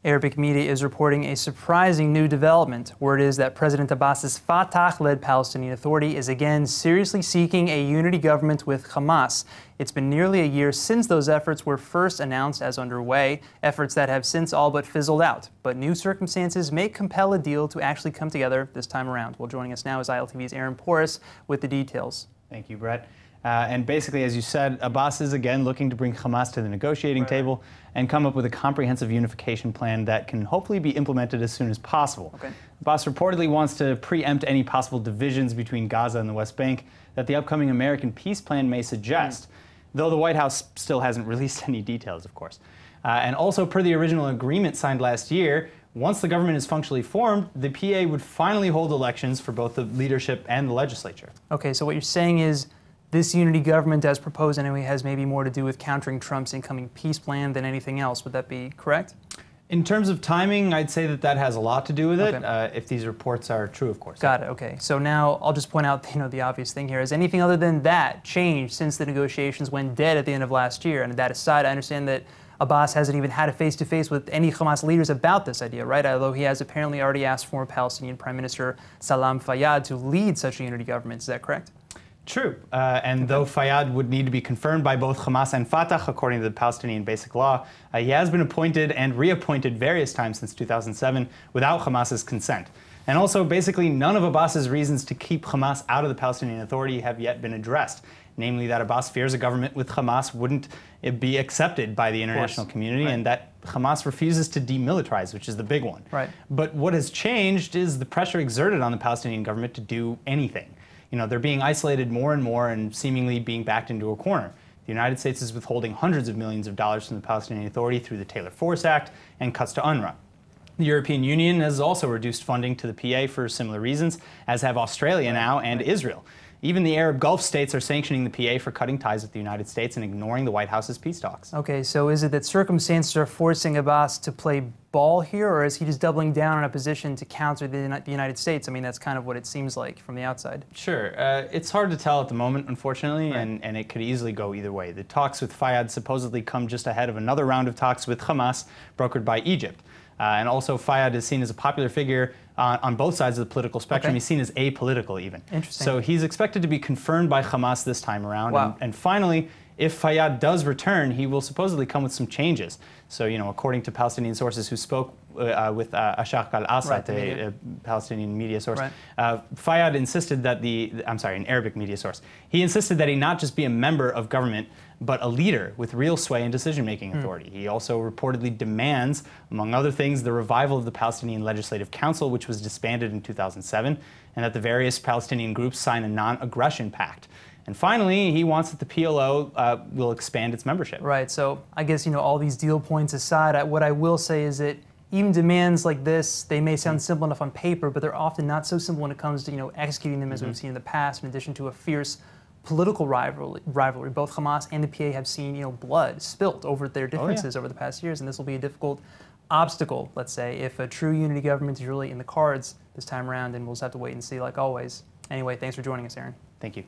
Arabic media is reporting a surprising new development. Word is that President Abbas's Fatah-led Palestinian Authority is again seriously seeking a unity government with Hamas. It's been nearly a year since those efforts were first announced as underway, efforts that have since all but fizzled out. But new circumstances may compel a deal to actually come together this time around. Well, joining us now is ILTV's Aaron Porras with the details. Thank you, Brett. And basically, as you said, Abbas is again looking to bring Hamas to the negotiating table and come up with a comprehensive unification plan that can hopefully be implemented as soon as possible. Okay. Abbas reportedly wants to preempt any possible divisions between Gaza and the West Bank that the upcoming American peace plan may suggest, though the White House still hasn't released any details, of course. And also, per the original agreement signed last year, once the government is functionally formed, the PA would finally hold elections for both the leadership and the legislature. Okay, so what you're saying is this unity government, as proposed anyway, has maybe more to do with countering Trump's incoming peace plan than anything else. Would that be correct? In terms of timing, I'd say that that has a lot to do with it, Okay. if these reports are true, of course. Got it. Okay. So now I'll just point out, the obvious thing here. Has anything other than that changed since the negotiations went dead at the end of last year? And that aside, I understand that Abbas hasn't even had a face-to-face with any Hamas leaders about this idea, right? Although he has apparently already asked former Palestinian Prime Minister Salam Fayyad to lead such a unity government. Is that correct? True. And though Fayyad would need to be confirmed by both Hamas and Fatah, according to the Palestinian Basic Law, he has been appointed and reappointed various times since 2007 without Hamas's consent. And also, basically, none of Abbas's reasons to keep Hamas out of the Palestinian Authority have yet been addressed. Namely, that Abbas fears a government with Hamas wouldn't be accepted by the international community, and that Hamas refuses to demilitarize, which is the big one. Right. But what has changed is the pressure exerted on the Palestinian government to do anything. They're being isolated more and more and seemingly being backed into a corner. The United States is withholding hundreds of millions of dollars from the Palestinian Authority through the Taylor Force Act and cuts to UNRWA. The European Union has also reduced funding to the PA for similar reasons, as have Australia now and Israel. Even the Arab Gulf states are sanctioning the PA for cutting ties with the United States and ignoring the White House's peace talks. Okay, so is it that circumstances are forcing Abbas to play ball here, or is he just doubling down on a position to counter the United States? I mean, that's kind of what it seems like from the outside. Sure. It's hard to tell at the moment, unfortunately, Right. and it could easily go either way. The talks with Fayyad supposedly come just ahead of another round of talks with Hamas, brokered by Egypt. And also, Fayyad is seen as a popular figure on both sides of the political spectrum. Okay. He's seen as apolitical, even. Interesting. So he's expected to be confirmed by Hamas this time around. Wow. And finally, if Fayyad does return, he will supposedly come with some changes. So, according to Palestinian sources who spoke with Ashaq al-Assad, a Palestinian media source, Right. Fayyad insisted that an Arabic media source, he insisted that he not just be a member of government, but a leader with real sway and decision-making authority. He also reportedly demands, among other things, the revival of the Palestinian Legislative Council, which was disbanded in 2007, and that the various Palestinian groups sign a non-aggression pact. And finally, he wants that the PLO will expand its membership. Right, so I guess, all these deal points aside, what I will say is that even demands like this, they may sound simple enough on paper, but they're often not so simple when it comes to, executing them as we've seen in the past, in addition to a fierce political rivalry. Both Hamas and the PA have seen, blood spilt over their differences over the past years, and this will be a difficult obstacle, let's say, if a true unity government is really in the cards this time around, and we'll just have to wait and see like always. Anyway, thanks for joining us, Aaron. Thank you.